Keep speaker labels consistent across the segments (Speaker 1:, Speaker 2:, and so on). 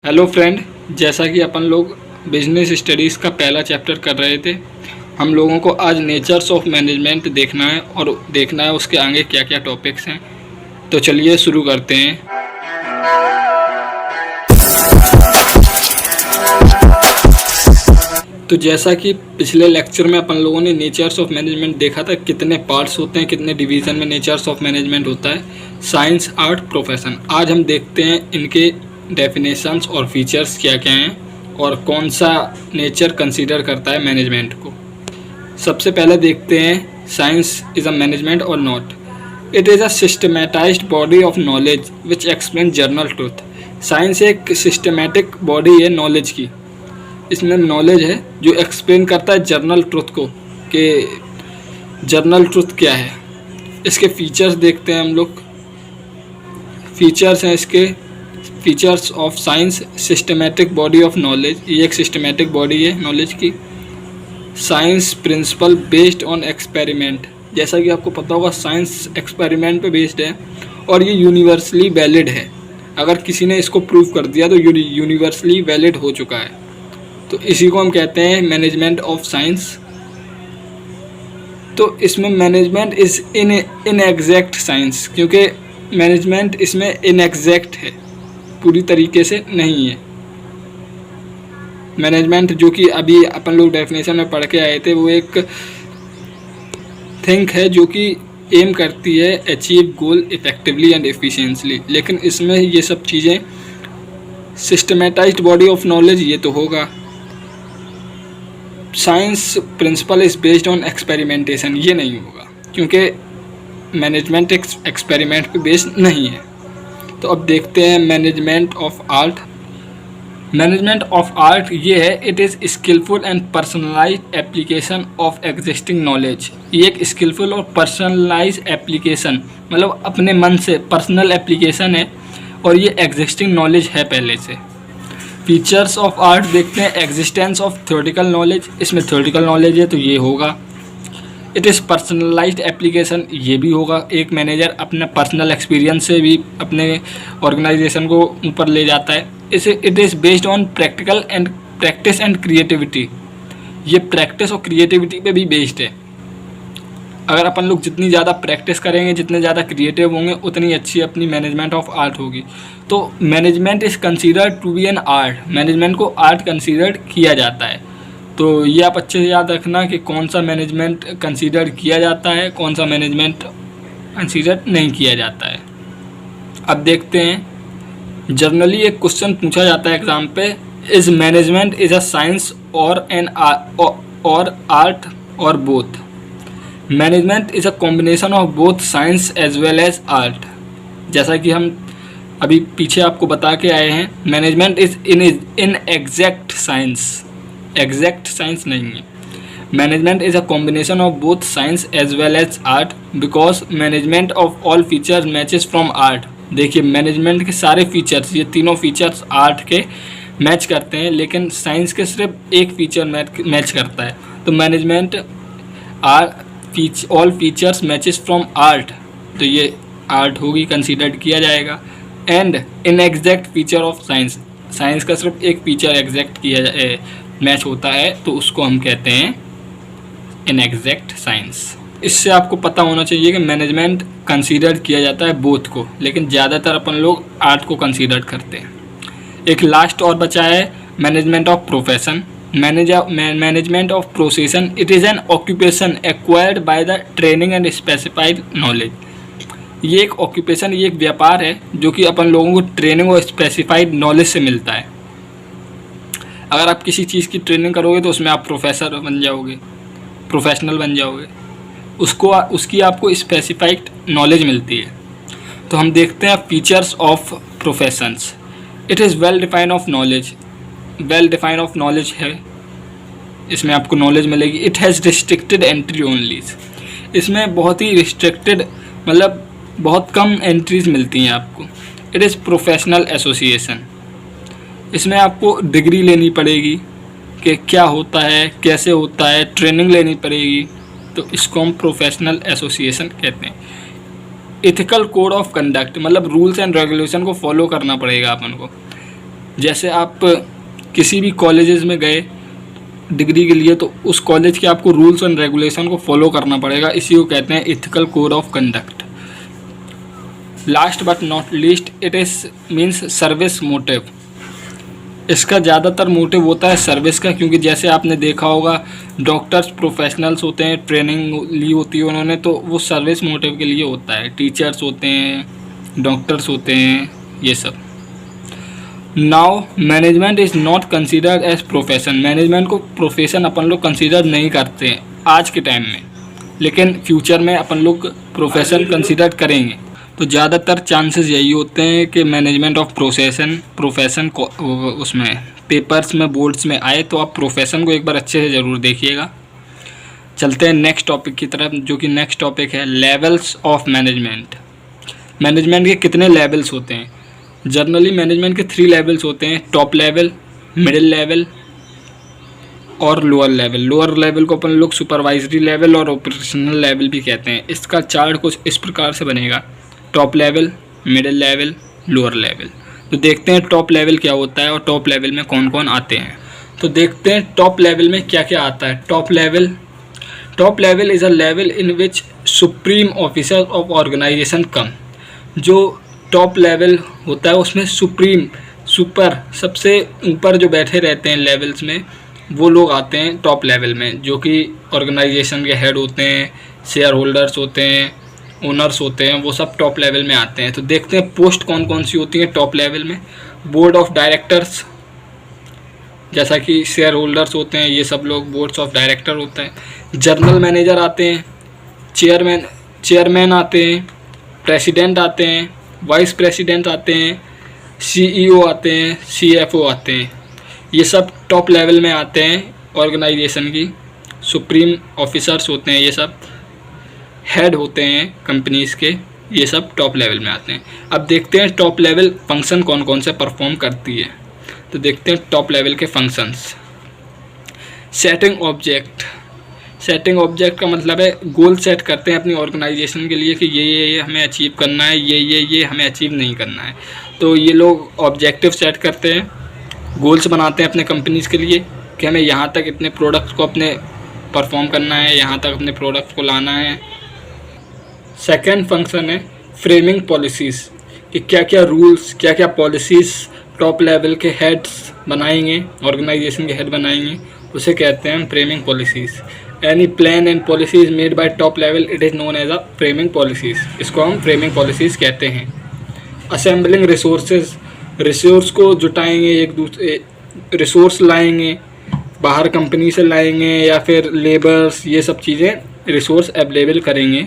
Speaker 1: Hello friend, जैसा कि अपन लोग बिजनेस स्टडीज़ का पहला चैप्टर कर रहे थे, हम लोगों को आज नेचर्स ऑफ मैनेजमेंट देखना है और देखना है उसके आगे क्या क्या टॉपिक्स हैं। तो चलिए शुरू करते हैं। तो जैसा कि पिछले लेक्चर में अपन लोगों ने नेचर्स ऑफ मैनेजमेंट देखा था, कितने पार्ट्स होते हैं, कितने डिवीज़न में नेचर्स ऑफ मैनेजमेंट होता है, साइंस, आर्ट, प्रोफेशन। आज हम देखते हैं इनके डेफिनेशंस और फीचर्स क्या क्या हैं और कौन सा नेचर कंसीडर करता है मैनेजमेंट को। सबसे पहले देखते हैं साइंस इज़ अ मैनेजमेंट और not. It is a systematised body of knowledge which explain journal truth. Science एक सिस्टमेटिक बॉडी है नॉलेज की, इसमें नॉलेज है जो एक्सप्लेन करता है जर्नल ट्रुथ को, कि जर्नल ट्रुथ क्या है। इसके फीचर्स देखते हैं हम लोग। फीचर्स हैं इसके, features of science, systematic body of knowledge, ये एक सिस्टमेटिक बॉडी है नॉलेज की। Science principle based on experiment, जैसा कि आपको पता होगा साइंस एक्सपेरिमेंट पे बेस्ड है और ये यूनिवर्सली वैलिड है। अगर किसी ने इसको प्रूव कर दिया तो यूनिवर्सली वैलिड हो चुका है। तो इसी को हम कहते हैं मैनेजमेंट ऑफ साइंस। तो इसमें management is in exact science, क्योंकि मैनेजमेंट इसमें इनएग्जैक्ट है, पूरी तरीके से नहीं है। मैनेजमेंट जो कि अभी अपन लोग डेफिनेशन में पढ़ के आए थे, वो एक थिंक है जो कि एम करती है achieve goal effectively and efficiently, लेकिन इसमें ये सब चीज़ें सिस्टमेटाइज्ड बॉडी ऑफ नॉलेज ये तो होगा। Science principle is based on experimentation, ये नहीं होगा क्योंकि मैनेजमेंट एक्सपेरिमेंट पे बेस्ड नहीं है। तो अब देखते हैं management of art. Management of art ये है, it is skilful and personalised application of existing knowledge. ये एक स्किलफुल और पर्सनलाइज एप्लीकेशन, मतलब अपने मन से पर्सनल एप्लीकेशन है और ये एग्जिस्टिंग नॉलेज है पहले से। फीचर्स ऑफ आर्ट देखते हैं। एग्जिस्टेंस ऑफ थ्योरेटिकल नॉलेज, इसमें थ्योरेटिकल नॉलेज है तो ये होगा। इट इज़ पर्सनलाइज्ड एप्लीकेशन, ये भी होगा। एक मैनेजर अपना पर्सनल एक्सपीरियंस से भी अपने ऑर्गेनाइजेशन को ऊपर ले जाता है। इसे it is based on practice and creativity, ये प्रैक्टिस और क्रिएटिविटी पे भी बेस्ड है। अगर अपन लोग जितनी ज़्यादा प्रैक्टिस करेंगे, जितने ज़्यादा क्रिएटिव होंगे, उतनी अच्छी अपनी मैनेजमेंट ऑफ आर्ट होगी। तो management is considered to be an art, management को आर्ट कंसीडर्ड किया जाता है। तो ये आप अच्छे से याद रखना कि कौन सा मैनेजमेंट कंसीडर किया जाता है, कौन सा मैनेजमेंट कंसीडर नहीं किया जाता है। अब देखते हैं, जनरली एक क्वेश्चन पूछा जाता है एग्ज़ाम पे, is management is a science or an or art or both. Management is a combination of both science as well as art. जैसा कि हम अभी पीछे आपको बता के आए हैं, management is in exact science, exact science नहीं है। Management is a combination of both science as well as art because management of all features matches from art. देखिए, मैनेजमेंट के सारे फीचर्स, ये तीनों फीचर्स आर्ट के मैच करते हैं, लेकिन साइंस के सिर्फ एक फीचर मैच करता है। तो management all features matches from art, तो ये आर्ट होगी, कंसीडर्ड किया जाएगा। And in exact feature of science, science का सिर्फ एक फीचर एग्जैक्ट किया मैच होता है, तो उसको हम कहते हैं इन एग्जैक्ट साइंस। इससे आपको पता होना चाहिए कि मैनेजमेंट कंसीडर किया जाता है बोथ को, लेकिन ज़्यादातर अपन लोग आर्ट को कंसीडर करते हैं। एक लास्ट और बचा है management of profession. Management of profession, it is an occupation acquired by the training and specified knowledge. ये एक ऑक्यूपेशन, ये एक व्यापार है जो कि अपन लोगों को ट्रेनिंग और स्पेसिफाइड नॉलेज से मिलता है। अगर आप किसी चीज़ की ट्रेनिंग करोगे तो उसमें आप प्रोफेसर बन जाओगे, प्रोफेशनल बन जाओगे, उसकी आपको स्पेसिफाइड नॉलेज मिलती है। तो हम देखते हैं features of professions. It is well define of knowledge, well define of knowledge है, इसमें आपको नॉलेज मिलेगी। It has restricted entry only, इसमें बहुत ही रिस्ट्रिक्टेड, मतलब बहुत कम एंट्रीज मिलती हैं आपको। इट इज़ प्रोफेशनल एसोसिएशन, इसमें आपको डिग्री लेनी पड़ेगी कि क्या होता है, कैसे होता है, ट्रेनिंग लेनी पड़ेगी, तो इसको हम प्रोफेशनल एसोसिएशन कहते हैं। इथिकल कोड ऑफ कंडक्ट, मतलब रूल्स एंड रेगुलेशन को फॉलो करना पड़ेगा अपन को। जैसे आप किसी भी कॉलेजेस में गए डिग्री के लिए, तो उस कॉलेज के आपको रूल्स एंड रेगुलेशन को फॉलो करना पड़ेगा, इसी को कहते हैं ethical code of conduct. Last but not least, it is means service motive. इसका ज़्यादातर मोटिव होता है सर्विस का, क्योंकि जैसे आपने देखा होगा डॉक्टर्स प्रोफेशनल्स होते हैं, ट्रेनिंग ली होती है उन्होंने, तो वो सर्विस मोटिव के लिए होता है। टीचर्स होते हैं, डॉक्टर्स होते हैं, ये सब। Now management is not considered as profession. Management को प्रोफेशन अपन लोग कंसिडर नहीं करते हैं आज के टाइम में, लेकिन फ्यूचर में अपन लोग प्रोफेशन कंसिडर करेंगे। तो ज़्यादातर चांसेस यही होते हैं कि मैनेजमेंट ऑफ प्रोफेशन को उसमें पेपर्स में, बोर्ड्स में आए, तो आप प्रोफेशन को एक बार अच्छे से ज़रूर देखिएगा। चलते हैं नेक्स्ट टॉपिक की तरफ, जो कि नेक्स्ट टॉपिक है लेवल्स ऑफ मैनेजमेंट। मैनेजमेंट के कितने लेवल्स होते हैं? जनरली मैनेजमेंट के 3 लेवल्स होते हैं, टॉप लेवल, मिडिल लेवल और लोअर लेवल। लोअर लेवल को अपन लोग सुपरवाइजरी लेवल और ऑपरेशनल लेवल भी कहते हैं। इसका चार्ट कुछ इस प्रकार से बनेगा, top level, middle level, lower level. तो देखते हैं टॉप लेवल क्या होता है और टॉप लेवल में कौन कौन आते हैं। तो देखते हैं टॉप लेवल में क्या क्या आता है। Top level is a level in which supreme officer of organisation come. जो टॉप लेवल होता है उसमें सुपर सबसे ऊपर जो बैठे रहते हैं लेवल्स में, वो लोग आते हैं टॉप लेवल में, जो कि ऑर्गेनाइजेशन के हेड होते हैं, शेयर होल्डर्स होते हैं, ओनर्स होते हैं, वो सब टॉप लेवल में आते हैं। तो देखते हैं पोस्ट कौन कौन सी होती हैं टॉप लेवल में। बोर्ड ऑफ डायरेक्टर्स, जैसा कि शेयर होल्डर्स होते हैं, ये सब लोग बोर्ड्स ऑफ डायरेक्टर होते हैं। जनरल मैनेजर आते हैं, चेयरमैन आते हैं, प्रेसिडेंट आते हैं, वाइस प्रेसिडेंट आते हैं, सीईओ आते हैं, सीएफओ आते हैं। ये सब टॉप लेवल में आते हैं ऑर्गेनाइजेशन की। सुप्रीम ऑफिसर्स होते हैं, ये सब हेड होते हैं कंपनीज के, ये सब टॉप लेवल में आते हैं। अब देखते हैं टॉप लेवल फंक्शन कौन कौन से परफॉर्म करती है। तो देखते हैं टॉप लेवल के फंक्शंस। सेटिंग ऑब्जेक्ट का मतलब है गोल सेट करते हैं अपनी ऑर्गेनाइजेशन के लिए कि ये हमें अचीव करना है, ये हमें अचीव नहीं करना है। तो ये लोग ऑब्जेक्टिव सेट करते हैं, गोल्स बनाते हैं अपने कंपनीज के लिए कि हमें यहाँ तक इतने प्रोडक्ट्स को अपने परफॉर्म करना है, यहाँ तक अपने प्रोडक्ट्स को लाना है। सेकेंड फंक्शन है फ्रेमिंग पॉलिसीज़, कि क्या क्या रूल्स, क्या क्या पॉलिसीज़ टॉप लेवल के हेड्स बनाएंगे, ऑर्गेनाइजेशन के हेड बनाएंगे, उसे कहते हैं framing policies. Any plan and policies made by top level, it is known as a framing policies. इसको हम फ्रेमिंग पॉलिसीज़ कहते हैं। असेंबलिंग रिसोर्स को जुटाएंगे, एक दूसरे रिसोर्स लाएंगे, बाहर कंपनी से लाएंगे या फिर लेबर्स, ये सब चीज़ें रिसोर्स अवेलेबल करेंगे।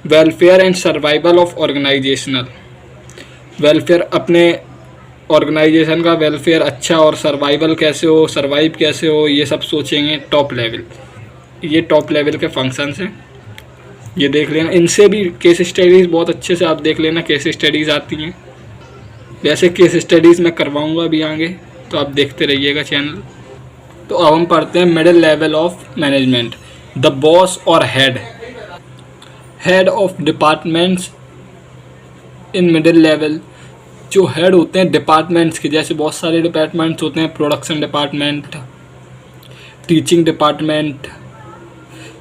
Speaker 1: Welfare and survival of organisational, welfare, अपने ऑर्गेनाइजेशन का वेलफेयर अच्छा और सर्वाइवल कैसे हो, सर्वाइव कैसे हो, ये सब सोचेंगे टॉप लेवल। ये टॉप लेवल के फंक्शंस हैं, ये देख लेना। इनसे भी केस स्टडीज़ बहुत अच्छे से आप देख लेना, केस स्टडीज़ आती हैं। वैसे केस स्टडीज़ मैं करवाऊँगा अभी आगे, तो आप देखते रहिएगा चैनल। तो अब हम पढ़ते हैं middle level of management. The boss और head of departments in middle level. जो हेड होते हैं डिपार्टमेंट्स के, जैसे बहुत सारे डिपार्टमेंट्स होते हैं, प्रोडक्शन डिपार्टमेंट, टीचिंग डिपार्टमेंट,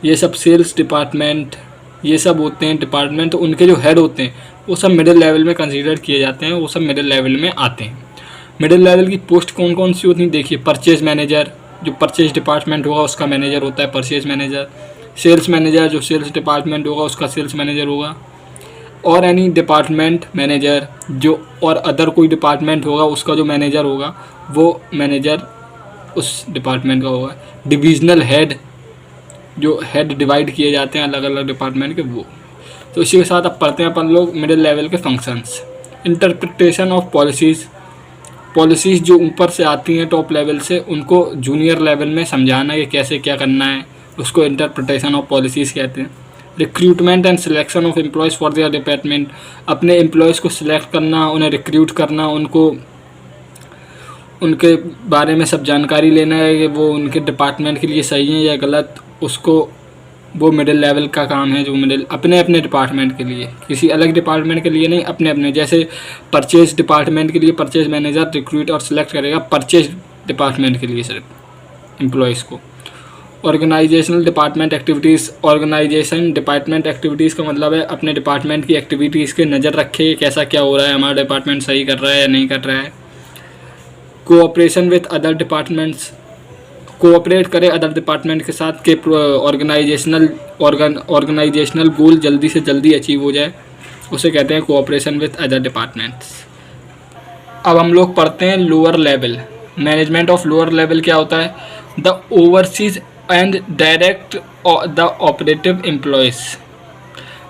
Speaker 1: ये सब सेल्स डिपार्टमेंट, ये सब होते हैं डिपार्टमेंट। तो उनके जो हेड होते हैं वो सब मिडिल लेवल में कंसीडर किए जाते हैं, वो सब मिडिल लेवल में आते हैं। मिडिल लेवल की पोस्ट कौन कौन सी होती हैं देखिए। परचेज मैनेजर, जो परचेज डिपार्टमेंट होगा उसका मैनेजर होता है परचेज मैनेजर। सेल्स मैनेजर, जो सेल्स डिपार्टमेंट होगा उसका सेल्स मैनेजर होगा। और एनी डिपार्टमेंट मैनेजर, जो और अदर कोई डिपार्टमेंट होगा उसका जो मैनेजर होगा वो मैनेजर उस डिपार्टमेंट का होगा। डिविजनल हेड, जो हेड डिवाइड किए जाते हैं अलग अलग डिपार्टमेंट के, वो। तो इसी के साथ अब पढ़ते हैं अपन लोग मिडिल लेवल के फंक्शंस। इंटरप्रिटेशन ऑफ पॉलिसीज़ जो ऊपर से आती हैं टॉप लेवल से, उनको जूनियर लेवल में समझाना कि कैसे क्या करना है, उसको इंटरप्रिटेशन ऑफ पॉलिसीज़ कहते हैं। Recruitment and selection of employees for their department, अपने एम्प्लॉयज़ को सिलेक्ट करना, उन्हें रिक्रूट करना, उनको उनके बारे में सब जानकारी लेना है कि वो उनके डिपार्टमेंट के लिए सही है या गलत, उसको वो मिडिल लेवल का काम है जो मिडिल अपने अपने डिपार्टमेंट के लिए, किसी अलग डिपार्टमेंट के लिए नहीं, अपने अपने। जैसे परचेज डिपार्टमेंट के लिए परचेज मैनेजर रिक्रूट और सिलेक्ट करेगा परचेज डिपार्टमेंट के लिए सिर्फ एम्प्लॉयज़ को। Organisational department activities, organisation department activities का मतलब है अपने डिपार्टमेंट की एक्टिविटीज़ के नज़र रखे, कैसा क्या हो रहा है, हमारा डिपार्टमेंट सही कर रहा है या नहीं कर रहा है। Cooperation with other departments, cooperate करे अदर डिपार्टमेंट के साथ के ऑर्गेनाइजेशनल गोल जल्दी से जल्दी अचीव हो जाए, उसे कहते हैं कोऑपरेशन विथ अदर डिपार्टमेंट्स। अब हम लोग पढ़ते हैं lower level. Management of lower level क्या होता है? The overseas and direct the operative employees,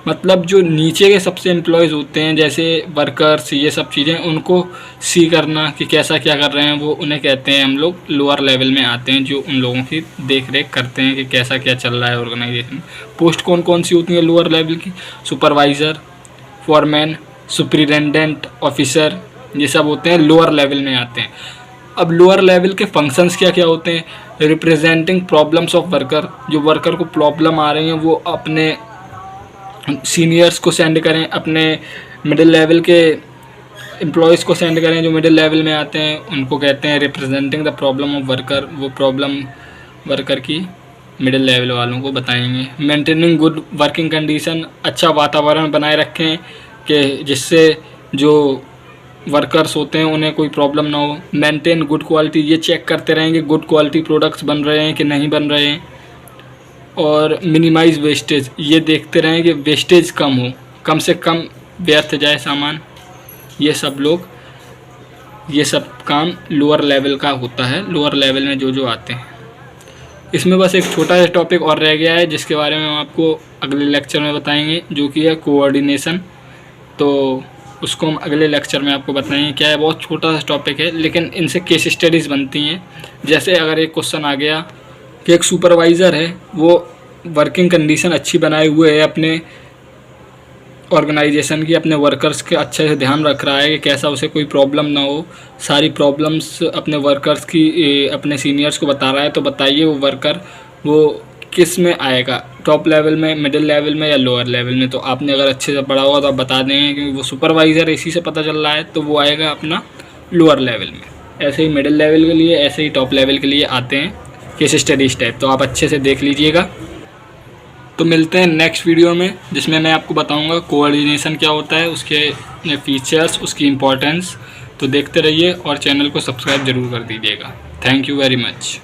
Speaker 1: मतलब जो नीचे के सबसे एम्प्लॉयज़ होते हैं जैसे वर्कर्स, ये सब चीज़ें उनको सी करना कि कैसा क्या कर रहे हैं, वो उन्हें कहते हैं हम लोग लोअर लेवल में आते हैं, जो उन लोगों की देख रेख करते हैं कि कैसा क्या चल रहा है ऑर्गेनाइजेशन। पोस्ट कौन कौन सी होती हैं लोअर लेवल की? सुपरवाइज़र, फॉरमैन, सुपरिटेंडेंट ऑफिसर, ये सब होते हैं लोअर लेवल में आते हैं। अब लोअर लेवल के फंक्शंस क्या क्या होते हैं? रिप्रेजेंटिंग प्रॉब्लम्स ऑफ वर्कर, जो वर्कर को प्रॉब्लम आ रही हैं वो अपने सीनियर्स को सेंड करें, अपने मिडिल लेवल के एम्प्लॉयज़ को सेंड करें जो मिडिल लेवल में आते हैं, उनको कहते हैं representing the problem of worker, वो प्रॉब्लम वर्कर की मिडिल लेवल वालों को बताएंगे। मेंटेनिंग गुड वर्किंग कंडीशन, अच्छा वातावरण बनाए रखें कि जिससे जो वर्कर्स होते हैं उन्हें कोई प्रॉब्लम ना हो। मेंटेन गुड क्वालिटी, ये चेक करते रहें कि गुड क्वालिटी प्रोडक्ट्स बन रहे हैं कि नहीं बन रहे हैं। और मिनिमाइज़ वेस्टेज, ये देखते रहें कि वेस्टेज कम हो, कम से कम व्यर्थ जाए सामान। ये सब काम लोअर लेवल का होता है, लोअर लेवल में जो जो आते हैं। इसमें बस एक छोटा सा टॉपिक और रह गया है जिसके बारे में हम आपको अगले लेक्चर में बताएंगे, जो कि है कोऑर्डिनेशन। तो उसको हम अगले लेक्चर में आपको बताएंगे क्या है। बहुत छोटा सा टॉपिक है लेकिन इनसे केस स्टडीज़ बनती हैं। जैसे अगर एक क्वेश्चन आ गया कि एक सुपरवाइज़र है, वो वर्किंग कंडीशन अच्छी बनाए हुए है अपने ऑर्गेनाइजेशन की, अपने वर्कर्स के अच्छे से ध्यान रख रहा है कि कैसा उसे कोई प्रॉब्लम ना हो, सारी प्रॉब्लम्स अपने वर्कर्स की अपने सीनियर्स को बता रहा है, तो बताइए वो वर्कर वो किस में आएगा, टॉप लेवल में, मिडिल लेवल में या लोअर लेवल में। तो आपने अगर अच्छे से पढ़ा होगा तो आप बता देंगे कि वो सुपरवाइज़र इसी से पता चल रहा है, तो वो आएगा अपना लोअर लेवल में। ऐसे ही मिडिल लेवल के लिए, ऐसे ही टॉप लेवल के लिए आते हैं केस स्टडीज टाइप, तो आप अच्छे से देख लीजिएगा। तो मिलते हैं नेक्स्ट वीडियो में जिसमें मैं आपको बताऊंगा कोऑर्डिनेशन क्या होता है, उसके फीचर्स, उसकी इम्पोर्टेंस। तो देखते रहिए और चैनल को सब्सक्राइब ज़रूर कर दीजिएगा। Thank you very much.